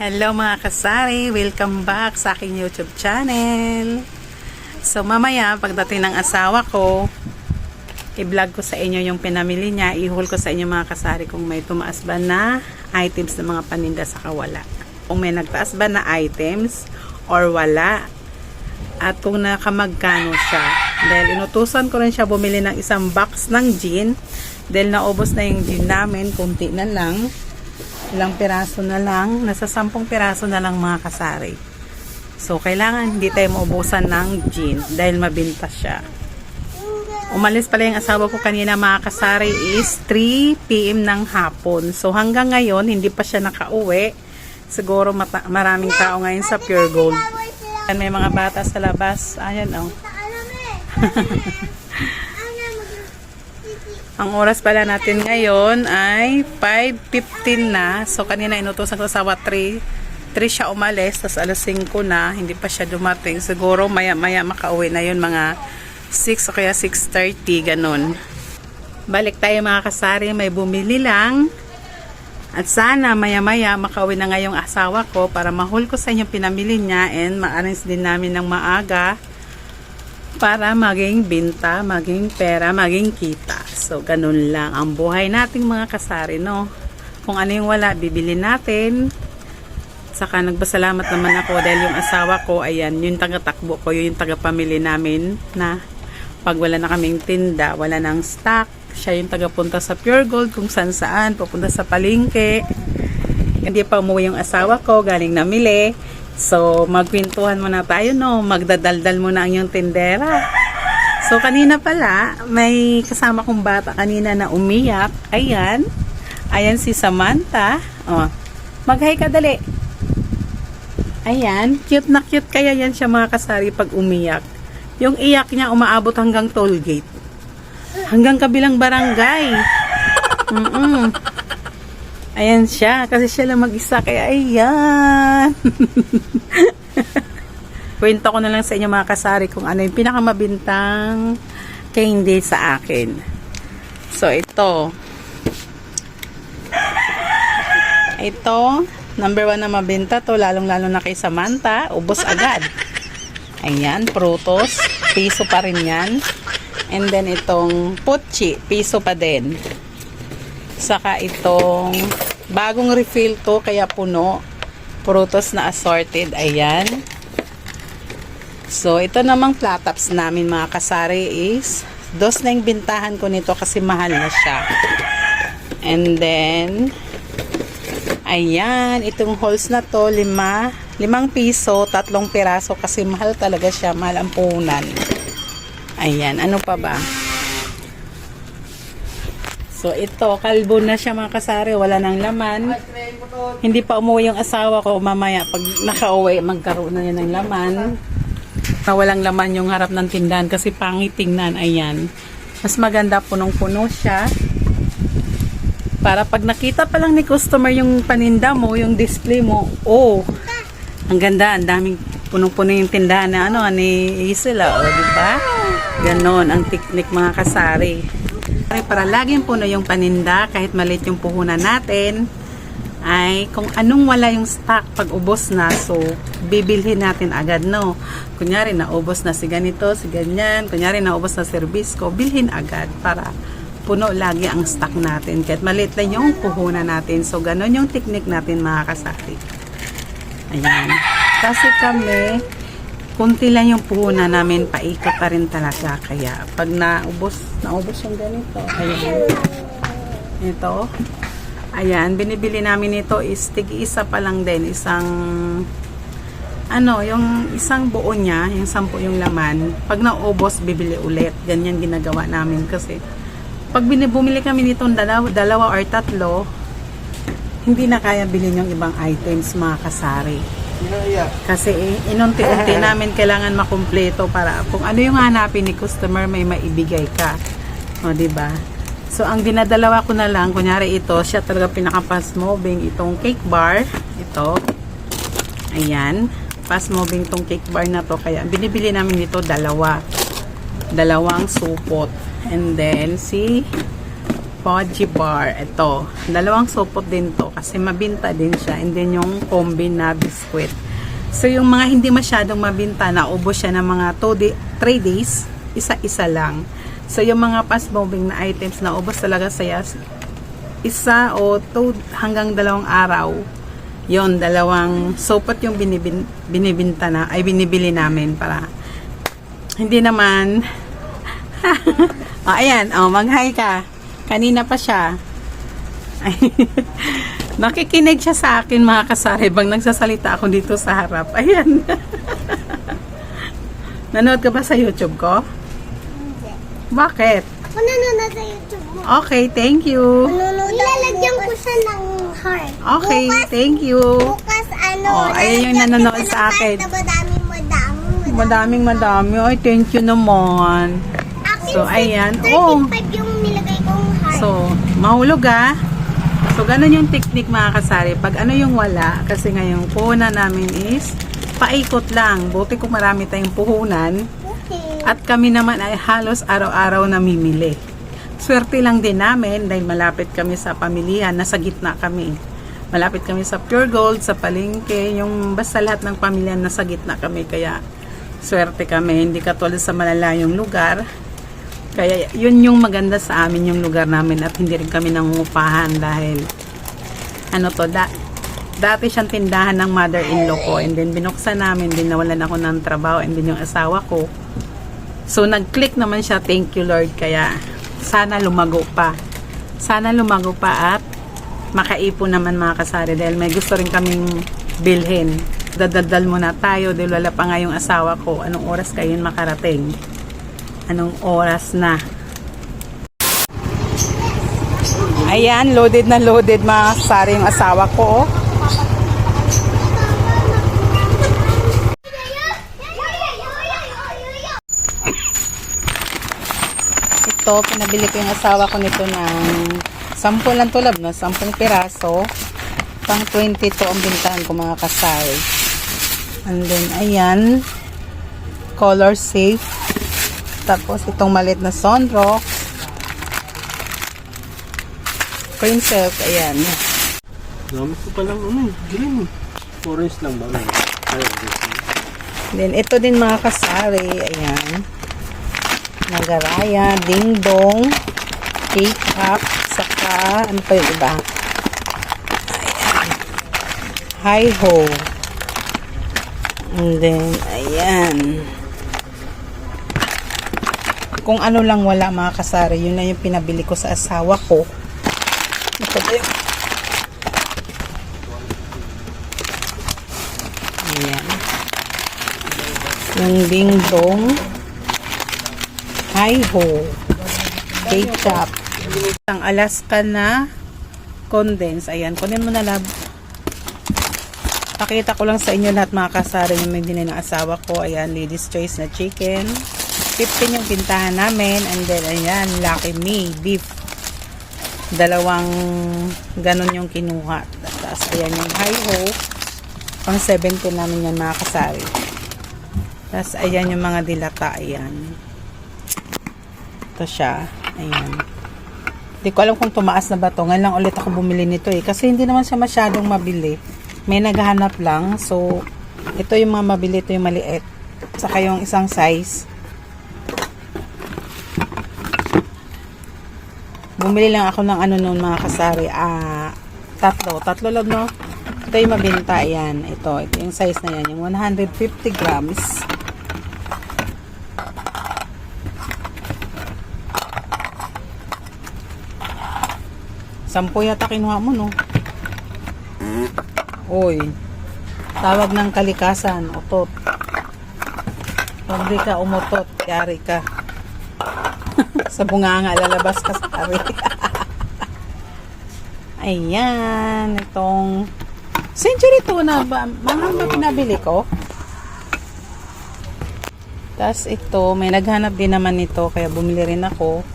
Hello mga kasari, welcome back sa aking YouTube channel. So mamaya pagdating ng asawa ko, i-vlog ko sa inyo yung pinamili niya, i-haul ko sa inyo mga kasari kung may tumaas ba na items ng mga paninda sa kawala. Kung may nagtaas ba na items or wala, at kung nakamagkano siya. Dahil inutusan ko rin siya bumili ng isang box ng gin, dahil naubos na yung gin namin, kunti na lang. Ilang piraso na lang, nasa 10 piraso na lang mga kasari. So, kailangan hindi tayo maubusan ng gin dahil mabintas siya. Umalis pala yung asawa ko kanina mga kasari is 3 PM ng hapon. So, hanggang ngayon, hindi pa siya nakauwi. Siguro maraming tao ngayon sa Pure Gold. May mga bata sa labas. Ayan oh. Ang oras pala natin ngayon ay 5:15 na. So, kanina inutosan ko sa 3 siya umalis. Tapos alas 5 na. Hindi pa siya dumating. Siguro maya-maya makauwi na yun. Mga 6 o kaya 6:30. Ganun. Balik tayo mga kasari. May bumili lang. At sana maya-maya makauwi na ngayong asawa ko para mahul ko sa inyo pinamili niya. And ma-arrange din namin ng maaga para maging binta, maging pera, maging kita. So, ganun lang ang buhay nating mga kasari, no? Kung ano yung wala, bibili natin. Saka nagbasalamat naman ako dahil yung asawa ko, ayan, yung taga-takbo ko, yung taga-pamili namin na pag wala na kaming tinda, wala nang stock. Siya yung taga-punta sa Pure Gold kung saan-saan, pupunta sa palengke. Hindi pa umuwi yung asawa ko, galing namili. So, magkwentuhan muna tayo, no? Magdadaldal muna ang yung tindera. So, kanina pala, may kasama kong bata kanina na umiyak. Ayan. Ayan si Samantha. Oh. Mag-hi ka dali. Ayan. Cute na cute kaya yan siya mga kasari pag umiyak. Yung iyak niya umaabot hanggang toll gate. Hanggang kabilang barangay. Ayan siya. Kasi siya lang mag-isa. Kaya ayan. Kwento ko na lang sa inyo mga kasari kung ano yung pinakamabintang candy sa akin. So, ito. Ito. Number 1 na mabinta to. Lalong-lalo na kay Samantha. Ubos agad. Ayan. Prutos. Piso pa rin yan. And then, itong Pucci. Piso pa din. Saka itong bagong refill to, kaya puno. Prutos na assorted. Ayan. So, ito namang platops namin mga kasari is dos na yung bintahan ko nito kasi mahal na siya. And then, ayan. Itong holes na to, 5 piso, 3 piraso kasi mahal talaga siya. Mahal ang puhunan. Ayan. Ano pa ba? So, ito, kalbo na siya mga kasari. Wala nang laman. Hindi pa umuwi yung asawa ko. Mamaya, pag nakauwi, magkaroon na yan ng laman. Walang laman yung harap ng tindahan kasi pangit tingnan. Ayan. Mas maganda, punong-puno siya. Para pag nakita pa lang ni customer yung paninda mo, yung display mo, oh, ang ganda. Ang daming punong-puno yung tindahan na ano, ni Isla. O, diba? Ganon ang technique mga kasari. Para laging puno yung paninda, kahit maliit yung puhunan natin, ay kung anong wala yung stock pag ubos na, so bibilhin natin agad, no? Kunyari naubos na si ganito, si ganyan, kunyari naubos na service ko, bilhin agad para puno lagi ang stock natin kahit maliit lang yung puhunan natin. So ganon yung technique natin mga kasari. Ayan. Kasi kami kunti lang yung puhunan namin, paikot pa rin talaga, kaya pag naubos yung ganito, ayan, ito, ayan, binibili namin ito is tig-isa pa lang din, isang ano, yung isang buo niya, yung 10 yung laman, pag naubos bibili ulit. Ganyan ginagawa namin kasi pag bumili kami nitong dalawa or 3, hindi na kaya bilhin yung ibang items mga kasari. Kasi inunti-unti namin kailangan makumpleto para kung ano yung hanapin ni customer may maibigay ka. O, diba? So, ang dinadalawa ko na lang, kunyari ito, siya talaga pinaka-fast moving, itong cake bar, ito. Ayan. Fast moving itong cake bar na to. Kaya, binibili namin ito dalawang supot. And then, si Poji bar. Ito. Dalawang supot din to kasi mabinta din siya. And then yung combi na biskwit. So yung mga hindi masyadong mabinta, naubos siya ng mga 3 days. Isa-isa lang. So yung mga fast moving na items, naubos talaga saya. Isa o 2 hanggang 2 araw. Yon, 2 supot yung binibinta na, ay binibili namin para hindi naman. O, ayan. O, mag-hi ka. Kanina pa siya. Ay, nakikinig siya sa akin, mga kasari, bang nagsasalita ako dito sa harap. Ayan. Nanood ka ba sa YouTube ko? Hindi. Bakit? Ako nanonood sa YouTube mo. Okay, thank you. Ilalagyan ko siya ng heart. Okay, thank you. Bukas Oh, ayun yung nanonood sa akin. Madaming. Madami. Ay, thank you naman. So, ayan. Oh. 35 yung nilagay kong heart. So, mahulog ah. So, ganun yung technique, mga kasari. Pag ano yung wala, kasi ngayong puhunan namin is paikot lang. Buti kung marami tayong puhunan. Okay. At kami naman ay halos araw-araw namimili. Swerte lang din namin dahil malapit kami sa pamilihan. Nasa gitna kami. Malapit kami sa Pure Gold, sa palengke. Yung basta lahat ng pamilya nasa gitna kami. Kaya swerte kami. Hindi katulad sa malalayong lugar. Kaya yun yung maganda sa amin yung lugar namin at hindi rin kami nangungupahan dahil ano to, dati siyang tindahan ng mother-in-law ko and then binuksan namin, din nawalan ako ng trabaho and then yung asawa ko. So nag-click naman siya, thank you Lord, kaya sana lumago pa. Sana lumago pa at makaipon naman, mga kasari, dahil may gusto rin kaming bilhin. Dadaldal muna tayo dahil wala pa nga yung asawa ko. Anong oras kayo makarating? Anong oras na? Ayan, loaded na loaded, mga kasari, yung asawa ko. Ito, pinabili ko yung asawa ko nito ng 10 lang tulad, no? 10 piraso. Pang 22 ang bintahan ko, mga kasari. And then, ayan. Color safe. Tapos, itong maliit na sunrock. Cream silk, ayan. Dami ko palang green. Orange lang ba? Ay, Then, ito din, mga kasari. Ayan. Nagaraya, ding-dong, cake up, saka, ano pa yung iba? Ayan. Hi-ho. And then, ayan. Kung ano lang wala, mga kasari, yun na yung pinabili ko sa asawa ko. Ito ba yun? Ayan. Yung ding-dong, hi-ho, ketchup, ang Alaska na condense. Ayan, kunin mo na, lab. Pakita ko lang sa inyo lahat, mga kasari, yung may binili ng asawa ko. Ayan, ladies choice na chicken. 15 yung pintahan namin. And then, ayan, Lucky Me, beef. 2 ganon yung kinuha. Tapos, ayan yung hi-ho. Pang 17 namin yan, mga kasari. Tapos, ayan yung mga dilata. Ayan. Ito siya. Ayan. Hindi ko alam kung tumaas na ba ito. Ngayon lang ulit ako bumili nito eh. Kasi hindi naman siya masyadong mabili. May naghahanap lang. So, ito yung mga mabili. Ito yung maliit. Saka yung isang size. Bumili lang ako ng ano noon, mga kasari. Tatlo lang, no? Ito yung mabinta. Ayan. Ito yung size na yan. Yung 150 grams. Sampo yata kinuha mo, no? Uy. Tawag ng kalikasan. Utot. Pag di ka umutot, yari ka. Sa bunganga, lalabas ka sa ari. Ayan. Itong century tuna ba? Mahal ba pinabili ko? Tapos ito, may naghanap din naman nito. Kaya bumili rin ako.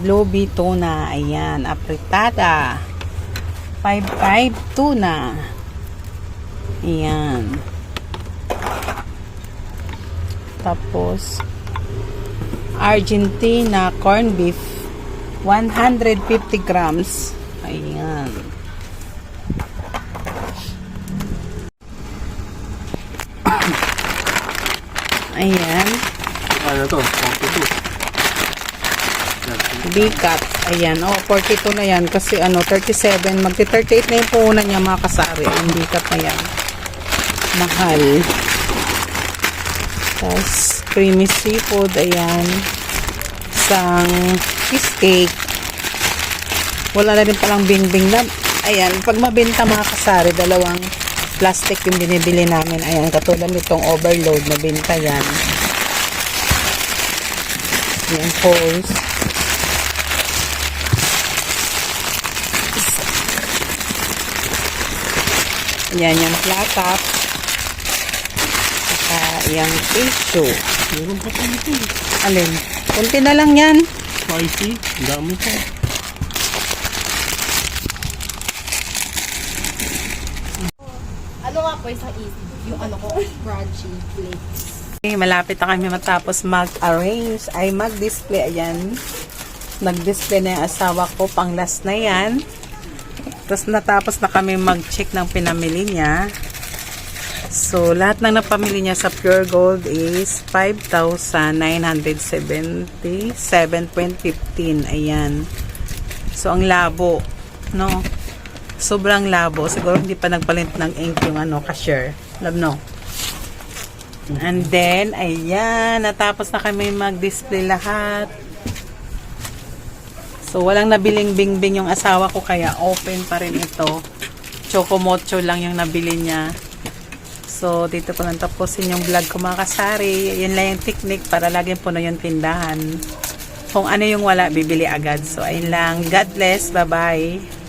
Blobby tuna. Ayan. Apritada. 5.5 tuna. Ayan. Tapos Argentina corn beef. 150 grams. Ayan. Ayan. Ano to? 42. Bigat. Ayan. Oh, 42 na yan. Kasi ano, 37. Magti-38 na yung puhunan niya mga kasari. Ang bigat na yan. Mahal. Tapos, creamy seafood. Ayan. Isang cheesecake. Wala na rin palang bing-bing na. Ayan. Pag mabenta mga kasari, dalawang plastic yung binibili namin. Ayan. Katulad nitong overload na binta yan. Ayan. Holes. Yan yung platap. Saka yung tissue. Meron pa pala ito. Alin? Kunti na lang yan. Spicy. Ang dami pa. Ano nga po isang easy? Yung ano ko, crunchy flakes. Okay, malapit na kami matapos mag-arrange. Ay, mag-display. Ayan. Nag-display na yung asawa ko. Pang last na yan. Tapos natapos na kami mag-check ng pinamili niya. So, lahat ng napamili niya sa Pure Gold is 5,977.15. Ayan. So, ang labo. No? Sobrang labo. Siguro hindi pa nagpalit ng ink yung ano, cashier. Love, no? And then, ayan. Natapos na kami mag-display lahat. So, walang nabiling bing-bing yung asawa ko, kaya open pa rin ito. Chocomocho lang yung nabili niya. So, dito po nang tapusin yung vlog ko mga kasari. Yan lang yung technique para laging puno yung tindahan. Kung ano yung wala, bibili agad. So, ayun lang. God bless. Bye-bye.